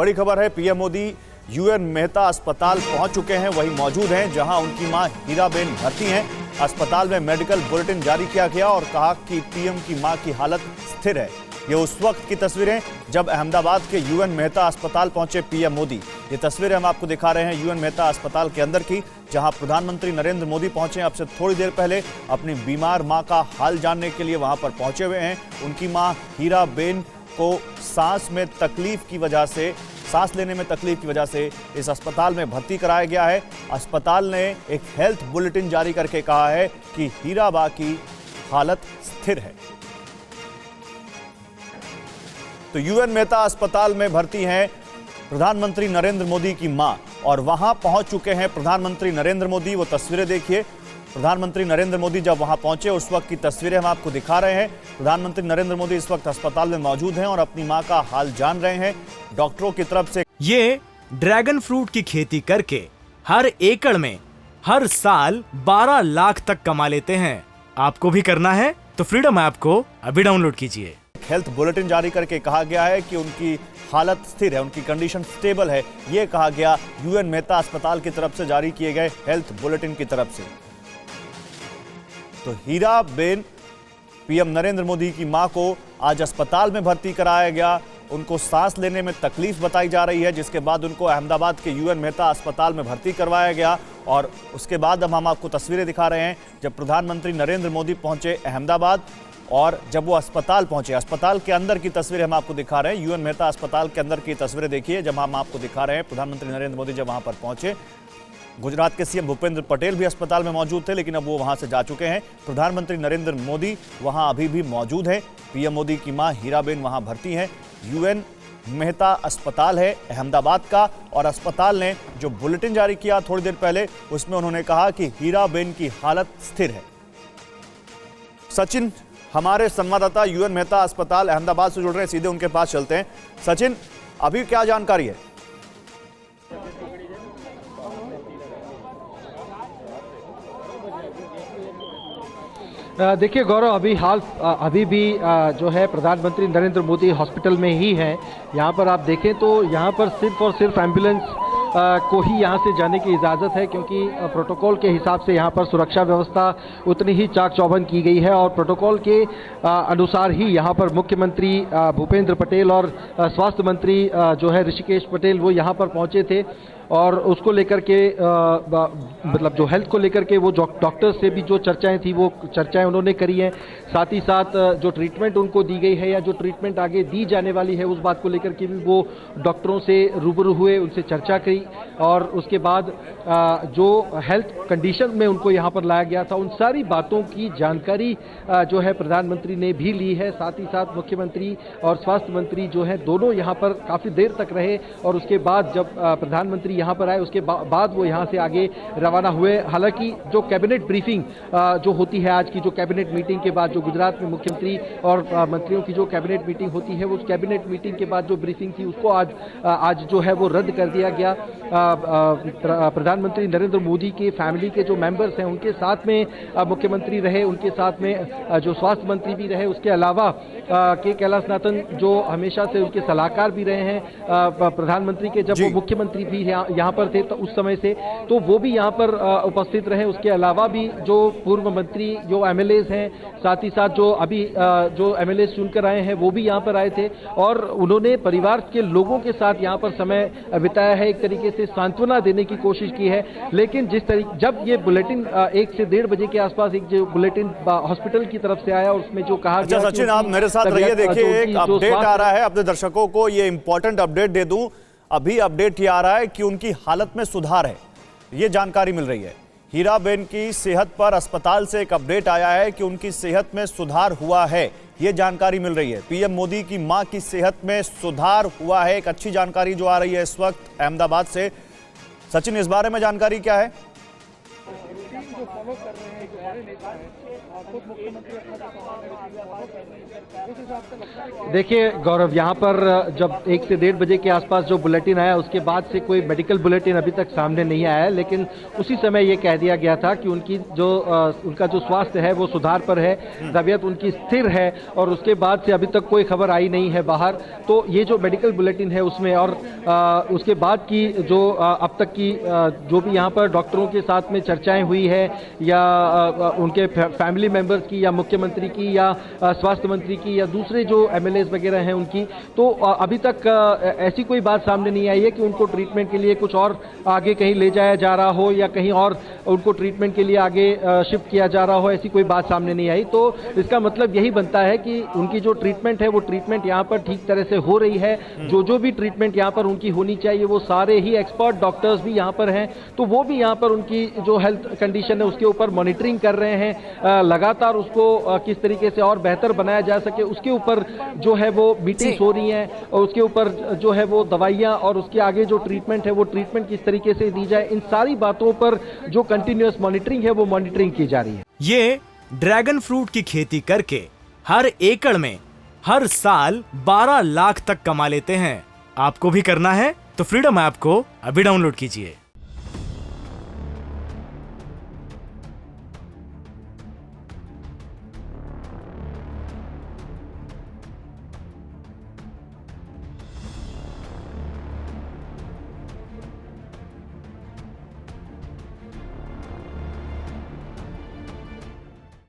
बड़ी खबर है, पीएम मोदी यूएन मेहता अस्पताल पहुंच चुके हैं, वहीं मौजूद हैं जहां उनकी मां हीराबेन भर्ती हैं। अस्पताल में मेडिकल बुलेटिन जारी किया गया और कहा कि पीएम की मां की हालत स्थिर है। ये उस वक्त की तस्वीरें जब अहमदाबाद के यूएन मेहता अस्पताल पहुंचे पीएम मोदी। ये तस्वीरें हम आपको दिखा रहे हैं यूएन मेहता अस्पताल के अंदर की, जहां प्रधानमंत्री नरेंद्र मोदी पहुंचे अब से थोड़ी देर पहले अपनी बीमार मां का हाल जानने के लिए वहां पर पहुंचे हुए हैं। उनकी मां हीराबेन को सांस लेने में तकलीफ की वजह से इस अस्पताल में भर्ती कराया गया है। अस्पताल ने एक हेल्थ बुलेटिन जारी करके कहा है कि हीराबा की हालत स्थिर है। तो यूएन मेहता अस्पताल में भर्ती हैं प्रधानमंत्री नरेंद्र मोदी की मां और वहां पहुंच चुके हैं प्रधानमंत्री नरेंद्र मोदी। वो तस्वीरें देखिए, प्रधानमंत्री नरेंद्र मोदी जब वहां पहुंचे उस वक्त की तस्वीरें हम आपको दिखा रहे हैं। प्रधानमंत्री नरेंद्र मोदी इस वक्त अस्पताल में मौजूद हैं और अपनी मां का हाल जान रहे हैं। डॉक्टरों की तरफ से ये ड्रैगन फ्रूट की खेती करके हर एकड़ में हर साल 12 लाख तक कमा लेते हैं। आपको भी करना है तो फ्रीडम ऐप को अभी डाउनलोड कीजिए। हेल्थ बुलेटिन जारी करके कहा गया है कि उनकी हालत स्थिर है, उनकी कंडीशन स्टेबल है। यह कहा गया यूएन मेहता अस्पताल की तरफ से जारी किए गए हेल्थ बुलेटिन की तरफ से। तो हीराबेन पीएम नरेंद्र मोदी की मां को आज अस्पताल में भर्ती कराया गया। उनको सांस लेने में तकलीफ बताई जा रही है, जिसके बाद उनको अहमदाबाद के यूएन मेहता अस्पताल में भर्ती करवाया गया। और उसके बाद अब हम आपको तस्वीरें दिखा रहे हैं जब प्रधानमंत्री नरेंद्र मोदी पहुंचे अहमदाबाद और जब वो अस्पताल पहुंचे, अस्पताल के अंदर की तस्वीरें हम आपको दिखा रहे हैं। यूएन मेहता अस्पताल के अंदर की तस्वीरें देखिए जब हम आपको दिखा रहे हैं प्रधानमंत्री नरेंद्र मोदी जब वहां पर पहुंचे। गुजरात के सीएम भूपेंद्र पटेल भी अस्पताल में मौजूद थे, लेकिन अब वो वहां से जा चुके हैं। प्रधानमंत्री नरेंद्र मोदी वहां अभी भी मौजूद हैं। पीएम मोदी की मां हीराबेन वहां भर्ती हैं। यूएन मेहता अस्पताल है अहमदाबाद का और अस्पताल ने जो बुलेटिन जारी किया थोड़ी देर पहले, उसमें उन्होंने कहा कि हीराबेन की हालत स्थिर है। सचिन हमारे संवाददाता यूएन मेहता अस्पताल अहमदाबाद से जुड़ रहे हैं, सीधे उनके पास चलते हैं। सचिन, अभी क्या जानकारी है? देखिए गौरव, अभी भी जो है प्रधानमंत्री नरेंद्र मोदी हॉस्पिटल में ही हैं। यहाँ पर आप देखें तो यहाँ पर सिर्फ और सिर्फ एम्बुलेंस को ही यहाँ से जाने की इजाज़त है, क्योंकि प्रोटोकॉल के हिसाब से यहाँ पर सुरक्षा व्यवस्था उतनी ही चाक चौबंद की गई है और प्रोटोकॉल के अनुसार ही यहाँ पर मुख्यमंत्री भूपेंद्र पटेल और स्वास्थ्य मंत्री जो है ऋषिकेश पटेल वो यहाँ पर पहुँचे थे और उसको लेकर के मतलब जो हेल्थ को लेकर के वो डॉक्टर से भी जो चर्चाएं थी वो चर्चाएं उन्होंने करी हैं। साथ ही साथ जो ट्रीटमेंट उनको दी गई है या जो ट्रीटमेंट आगे दी जाने वाली है उस बात को लेकर के भी वो डॉक्टरों से रूबरू हुए, उनसे चर्चा की और उसके बाद जो हेल्थ कंडीशन में उनको यहाँ पर लाया गया था उन सारी बातों की जानकारी जो है प्रधानमंत्री ने भी ली है। साथ ही साथ मुख्यमंत्री और स्वास्थ्य मंत्री जो है दोनों यहाँ पर काफ़ी देर तक रहे और उसके बाद जब प्रधानमंत्री यहाँ पर आए उसके बाद वो यहाँ से आगे रवाना हुए। हालांकि जो कैबिनेट ब्रीफिंग जो होती है, आज की जो कैबिनेट मीटिंग के बाद जो गुजरात में मुख्यमंत्री और मंत्रियों की जो कैबिनेट मीटिंग होती है, वो उस कैबिनेट मीटिंग के बाद जो ब्रीफिंग थी उसको आज जो है वो रद्द कर दिया गया। प्रधानमंत्री नरेंद्र मोदी के फैमिली के जो मेंबर्स हैं उनके साथ में मुख्यमंत्री रहे, उनके साथ में जो स्वास्थ्य मंत्री भी रहे, उसके अलावा के कैलाशनाथन जो हमेशा से उनके सलाहकार भी रहे हैं प्रधानमंत्री के, जब वो मुख्यमंत्री भी यहाँ पर थे तो उस समय से तो वो भी यहाँ पर उपस्थित रहे। उसके अलावा भी जो पूर्व मंत्री जो एमएलएज हैं, साथ ही साथ जो अभी जो एमएलएज चुनकर आए हैं वो भी यहाँ पर आए थे और उन्होंने परिवार के लोगों के साथ यहाँ पर समय बिताया है, एक तरीके से सांत्वना देने की कोशिश की है। लेकिन जिस तरीके जब ये बुलेटिन 1 से 1:30 बजे के आसपास एक जो बुलेटिन हॉस्पिटल की तरफ से आया और उसमें जो कहा गया, सचिन आप मेरे साथ रहिए, देखिए एक अपडेट आ रहा है, अपने दर्शकों को ये इंपॉर्टेंट अपडेट दे दूं। अभी अपडेट ये आ रहा है कि उनकी हालत में सुधार है, ये जानकारी मिल रही है। हीराबेन की सेहत पर अस्पताल से एक अपडेट आया है कि उनकी सेहत में सुधार हुआ है, ये जानकारी मिल रही है। पीएम मोदी की मां की सेहत में सुधार हुआ है, एक अच्छी जानकारी जो आ रही है इस वक्त अहमदाबाद से। सचिन, इस बारे में जानकारी क्या है? को फॉलो कर रहे हैं, जो बड़े नेता हैं, खुद मुख्यमंत्री अपना जो कमान है फॉलो कर रहे हैं, उस हिसाब से लगता है। देखिए गौरव, यहाँ पर जब 1 से 1.5 बजे के आसपास जो बुलेटिन आया उसके बाद से कोई मेडिकल बुलेटिन अभी तक सामने नहीं आया है, लेकिन उसी समय ये कह दिया गया था कि उनकी जो उनका जो स्वास्थ्य है वो सुधार पर है, तबीयत उनकी स्थिर है, और उसके बाद से अभी तक कोई खबर आई नहीं है बाहर। तो ये जो मेडिकल बुलेटिन है उसमें और उसके बाद की जो अब तक की जो भी यहाँ पर डॉक्टरों के साथ में चर्चाएं हुई है, या उनके फैमिली मेंबर्स की, या मुख्यमंत्री की, या स्वास्थ्य मंत्री की, या दूसरे जो एमएलएस वगैरह हैं उनकी, तो अभी तक ऐसी कोई बात सामने नहीं आई है कि उनको ट्रीटमेंट के लिए कुछ और आगे कहीं ले जाया जा रहा हो, या कहीं और उनको ट्रीटमेंट के लिए आगे शिफ्ट किया जा रहा हो, ऐसी कोई बात सामने नहीं आई। तो इसका मतलब यही बनता है कि उनकी जो ट्रीटमेंट है वो ट्रीटमेंट यहाँ पर ठीक तरह से हो रही है। जो भी ट्रीटमेंट यहाँ पर उनकी होनी चाहिए वो सारे ही एक्सपर्ट डॉक्टर्स भी यहाँ पर हैं, तो वो भी यहाँ पर उनकी जो हेल्थ कंडीशन है उसके ऊपर मॉनिटरिंग कर रहे हैं, लगातार उसको किस तरीके से और बेहतर बनाया जा सके उसके ऊपर जो है वो मीटिंग्स हो रही हैं, और उसके ऊपर जो है वो दवाइयाँ और उसके आगे जो ट्रीटमेंट है वो ट्रीटमेंट किस तरीके से दी जाए, इन सारी बातों पर जो कंटिन्यूअस मॉनिटरिंग है वो मॉनिटरिंग की जा रही है। ये ड्रैगन फ्रूट की खेती करके हर एकड़ में हर साल 12 लाख तक कमा लेते हैं। आपको भी करना है तो फ्रीडम ऐप को अभी डाउनलोड कीजिए।